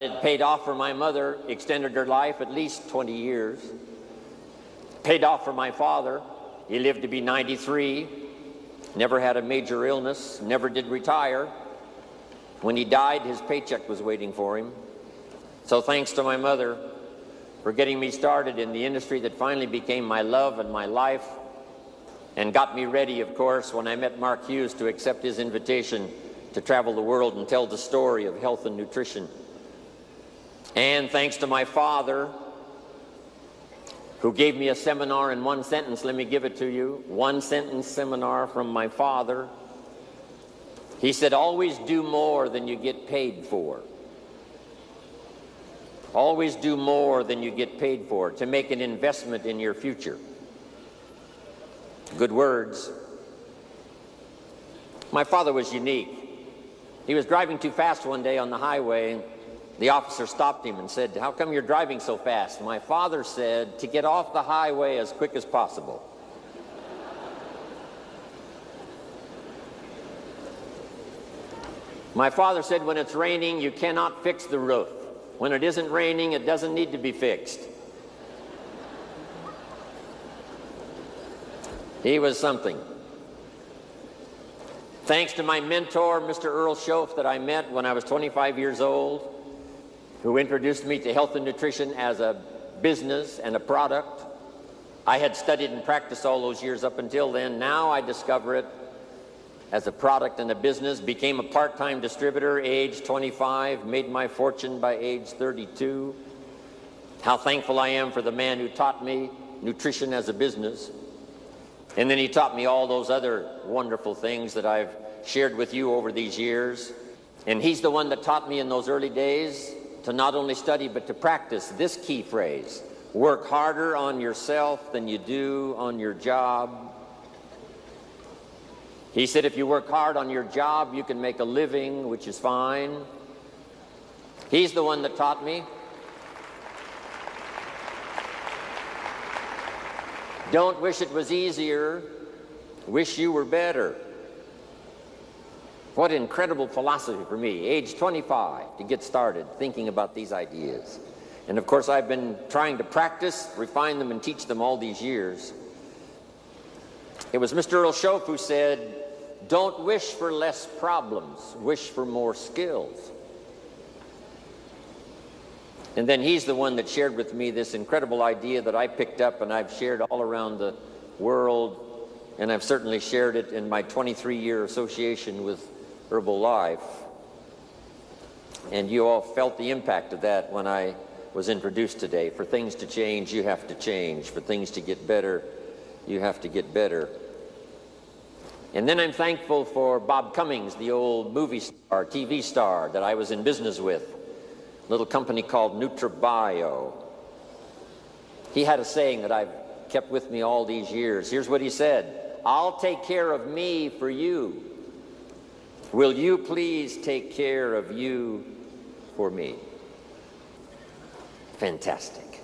It paid off for my mother, extended her life at least 20 years. Paid off for my father. He lived to be 93, never had a major illness, never did retire. When he died, his paycheck was waiting for him. So thanks to my mother for getting me started in the industry that finally became my love and my life, and got me ready, of course, when I met Mark Hughes to accept his invitation to travel the world and tell the story of health and nutrition. And thanks to my father, who gave me a seminar in one sentence. Let me give it to you. One sentence seminar from my father. He said, always do more than you get paid for. Always do more than you get paid for, to make an investment in your future. Good words. My father was unique. He was driving too fast one day on the highway. The officer stopped him and said, how come you're driving so fast? My father said, to get off the highway as quick as possible. My father said, when it's raining, you cannot fix the roof. When it isn't raining, it doesn't need to be fixed. He was something. Thanks to my mentor, Mr. Earl Schoaf, that I met when I was 25 years old, who introduced me to health and nutrition as a business and a product. I had studied and practiced all those years up until then. Now I discover it as a product and a business. Became a part-time distributor, age 25, made my fortune by age 32. How thankful I am for the man who taught me nutrition as a business. And then he taught me all those other wonderful things that I've shared with you over these years. And he's the one that taught me in those early days to not only study but to practice this key phrase: work harder on yourself than you do on your job. He said if you work hard on your job, you can make a living, which is fine. He's the one that taught me. Don't wish it was easier, wish you were better. What incredible philosophy for me, age 25, to get started thinking about these ideas. And of course, I've been trying to practice, refine them, and teach them all these years. It was Mr. Earl Schoaf who said, don't wish for less problems, wish for more skills. And then he's the one that shared with me this incredible idea that I picked up and I've shared all around the world, and I've certainly shared it in my 23-year association with Herbalife. And you all felt the impact of that when I was introduced today. For things to change, you have to change. For things to get better, you have to get better. And then I'm thankful for Bob Cummings, the old movie star, TV star that I was in business with. A little company called NutriBio. He had a saying that I've kept with me all these years. Here's what he said: I'll take care of me for you. Will you please take care of you for me? Fantastic.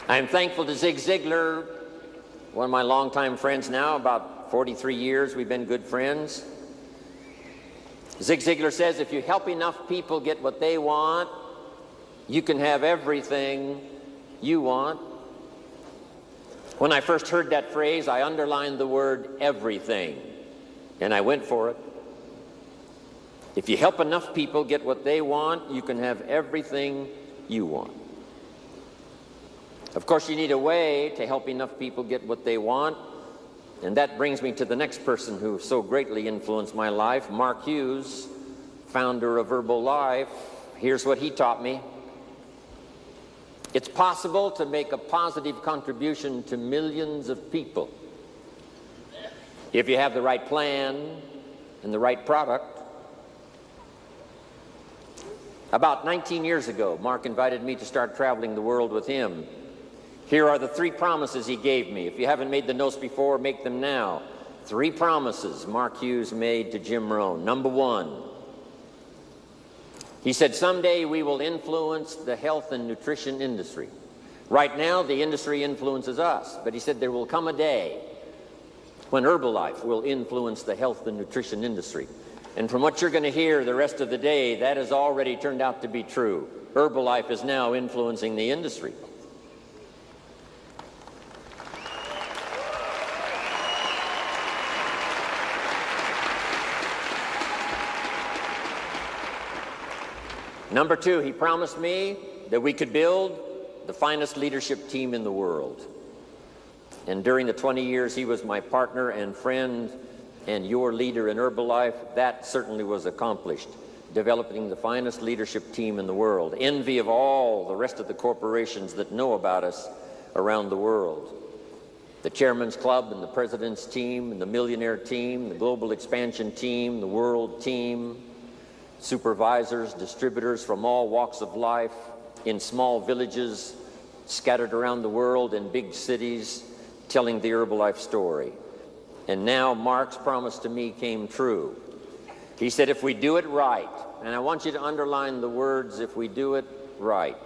I'm thankful to Zig Ziglar, one of my longtime friends now, about 43 years we've been good friends. Zig Ziglar says, if you help enough people get what they want, you can have everything you want. When I first heard that phrase, I underlined the word everything, and I went for it. If you help enough people get what they want, you can have everything you want. Of course, you need a way to help enough people get what they want, and that brings me to the next person who so greatly influenced my life, Mark Hughes, founder of Herbalife. Here's what he taught me. It's possible to make a positive contribution to millions of people if you have the right plan and the right product. About 19 years ago, Mark invited me to start traveling the world with him. Here are the 3 promises he gave me. If you haven't made the notes before, make them now. 3 promises Mark Hughes made to Jim Rohn. Number 1, he said, someday we will influence the health and nutrition industry. Right now, the industry influences us, but he said there will come a day when Herbalife will influence the health and nutrition industry. And from what you're going to hear the rest of the day, that has already turned out to be true. Herbalife is now influencing the industry. Number two, he promised me that we could build the finest leadership team in the world. And during the 20 years he was my partner and friend and your leader in Herbalife, that certainly was accomplished, developing the finest leadership team in the world, envy of all the rest of the corporations that know about us around the world. The Chairman's Club and the President's team and the Millionaire team, the Global Expansion team, the World team, supervisors, distributors from all walks of life, in small villages scattered around the world, in big cities, telling the Herbalife story. And now Mark's promise to me came true. He said, if we do it right, and I want you to underline the words, if we do it right.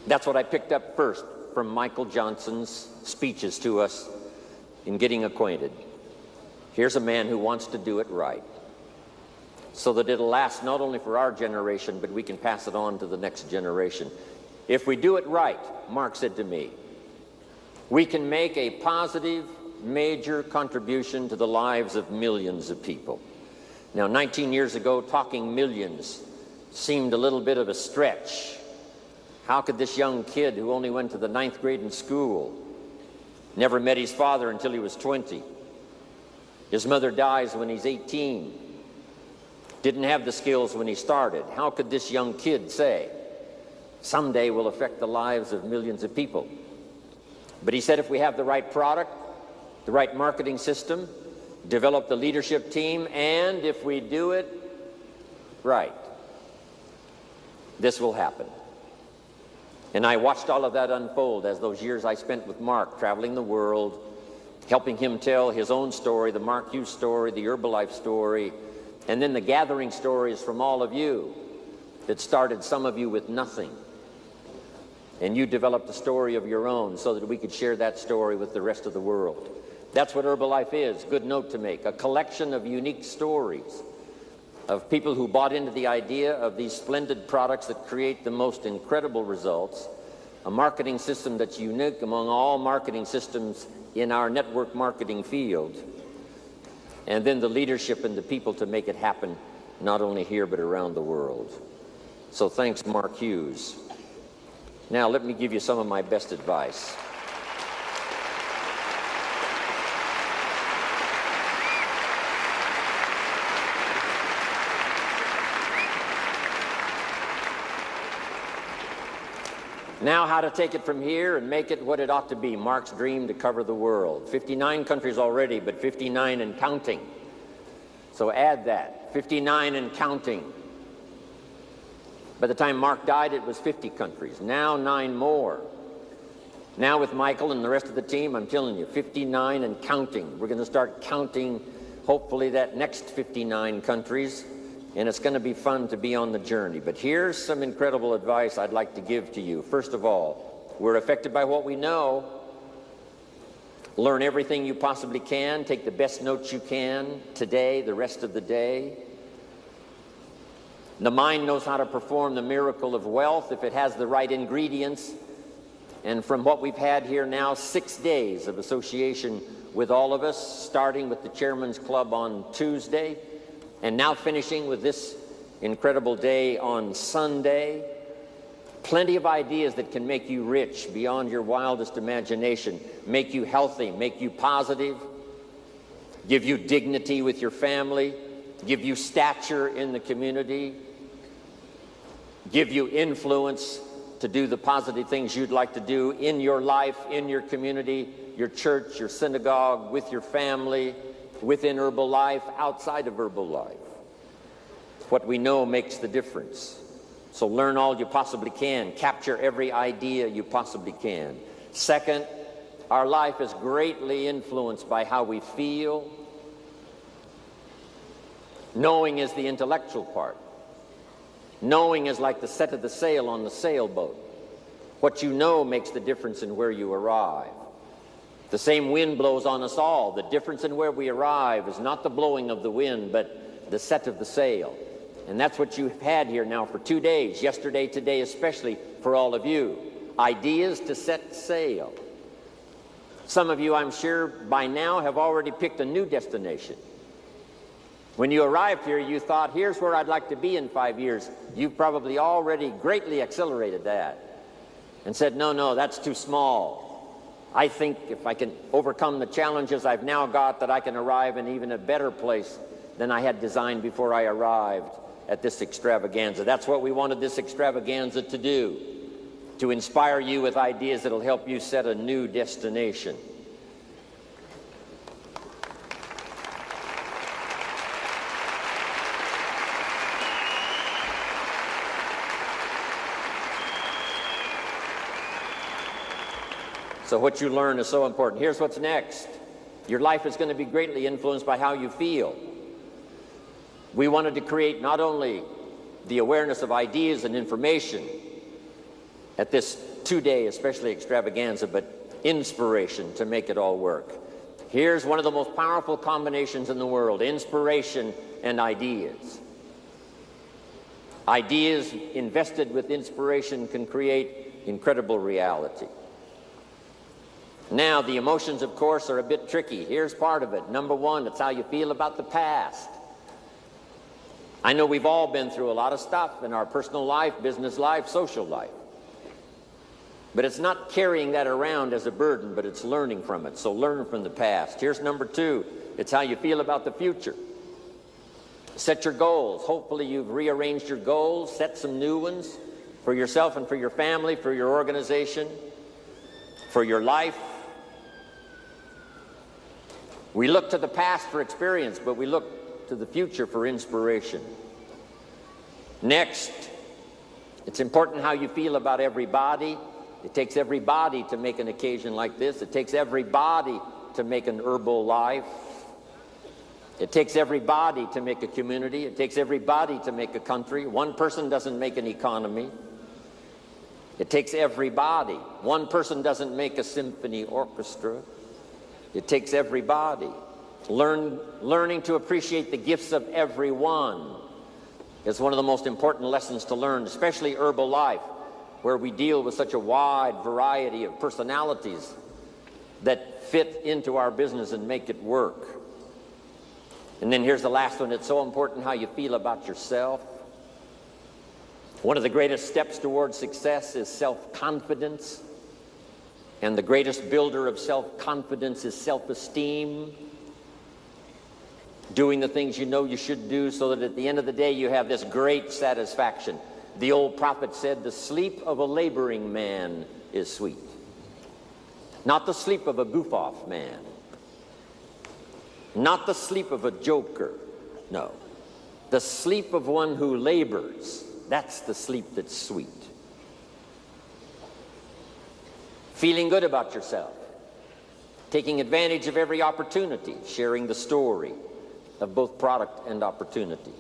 That's what I picked up first from Michael Johnson's speeches to us in getting acquainted. Here's a man who wants to do it right, so that it'll last not only for our generation, but we can pass it on to the next generation. If we do it right, Mark said to me, we can make a positive, major contribution to the lives of millions of people. Now, 19 years ago, talking millions seemed a little bit of a stretch. How could this young kid who only went to the 9th grade in school, never met his father until he was 20, his mother dies when he's 18, didn't have the skills when he started, how could this young kid say, someday we'll affect the lives of millions of people? But he said if we have the right product, the right marketing system, develop the leadership team, and if we do it right, this will happen. And I watched all of that unfold as those years I spent with Mark, traveling the world, helping him tell his own story, the Mark Hughes story, the Herbalife story, and then the gathering stories from all of you that started, some of you with nothing. And you developed a story of your own so that we could share that story with the rest of the world. That's what Herbalife is, good note to make, a collection of unique stories of people who bought into the idea of these splendid products that create the most incredible results, a marketing system that's unique among all marketing systems in our network marketing field, and then the leadership and the people to make it happen, not only here but around the world. So thanks, Mark Hughes. Now let me give you some of my best advice. Now how to take it from here and make it what it ought to be, Mark's dream to cover the world. 59 countries already, but 59 and counting. So add that, 59 and counting. By the time Mark died, it was 50 countries. Now 9 more. Now with Michael and the rest of the team, I'm telling you, 59 and counting. We're going to start counting, hopefully, that next 59 countries. And it's going to be fun to be on the journey. But here's some incredible advice I'd like to give to you. First of all, we're affected by what we know. Learn everything you possibly can. Take the best notes you can today, the rest of the day. The mind knows how to perform the miracle of wealth if it has the right ingredients. And from what we've had here now, 6 days of association with all of us, starting with the Chairman's Club on Tuesday, and now finishing with this incredible day on Sunday. Plenty of ideas that can make you rich beyond your wildest imagination, make you healthy, make you positive, give you dignity with your family, give you stature in the community, give you influence to do the positive things you'd like to do in your life, in your community, your church, your synagogue, with your family, within Herbalife, outside of Herbalife. What we know makes the difference. So learn all you possibly can. Capture every idea you possibly can. Second, our life is greatly influenced by how we feel. Knowing is the intellectual part. Knowing is like the set of the sail on the sailboat. What you know makes the difference in where you arrive. The same wind blows on us all. The difference in where we arrive is not the blowing of the wind, but the set of the sail. And that's what you've had here now for 2 days, yesterday, today, especially for all of you. Ideas to set sail. Some of you, I'm sure, by now have already picked a new destination. When you arrived here, you thought, here's where I'd like to be in 5 years. You've probably already greatly accelerated that and said, no, that's too small. I think if I can overcome the challenges I've now got, that I can arrive in even a better place than I had designed before I arrived at this extravaganza. That's what we wanted this extravaganza to do, to inspire you with ideas that'll help you set a new destination. So what you learn is so important. Here's what's next. Your life is going to be greatly influenced by how you feel. We wanted to create not only the awareness of ideas and information at this 2-day, especially extravaganza, but inspiration to make it all work. Here's one of the most powerful combinations in the world: inspiration and ideas. Ideas invested with inspiration can create incredible reality. Now, the emotions, of course, are a bit tricky. Here's part of it. Number one, it's how you feel about the past. I know we've all been through a lot of stuff in our personal life, business life, social life. But it's not carrying that around as a burden, but it's learning from it. So learn from the past. Here's number two. It's how you feel about the future. Set your goals. Hopefully you've rearranged your goals, set some new ones for yourself and for your family, for your organization, for your life. We look to the past for experience, but we look to the future for inspiration. Next, it's important how you feel about everybody. It takes everybody to make an occasion like this. It takes everybody to make an herbal life. It takes everybody to make a community. It takes everybody to make a country. One person doesn't make an economy. It takes everybody. One person doesn't make a symphony orchestra. It takes everybody. Learning to appreciate the gifts of everyone is one of the most important lessons to learn, especially herbal life, where we deal with such a wide variety of personalities that fit into our business and make it work. And then here's the last one. It's so important how you feel about yourself. One of the greatest steps towards success is self-confidence. And the greatest builder of self-confidence is self-esteem. Doing the things you know you should do so that at the end of the day you have this great satisfaction. The old prophet said, the sleep of a laboring man is sweet. Not the sleep of a goof-off man. Not the sleep of a joker. No. The sleep of one who labors. That's the sleep that's sweet. Feeling good about yourself. Taking advantage of every opportunity. Sharing the story of both product and opportunity.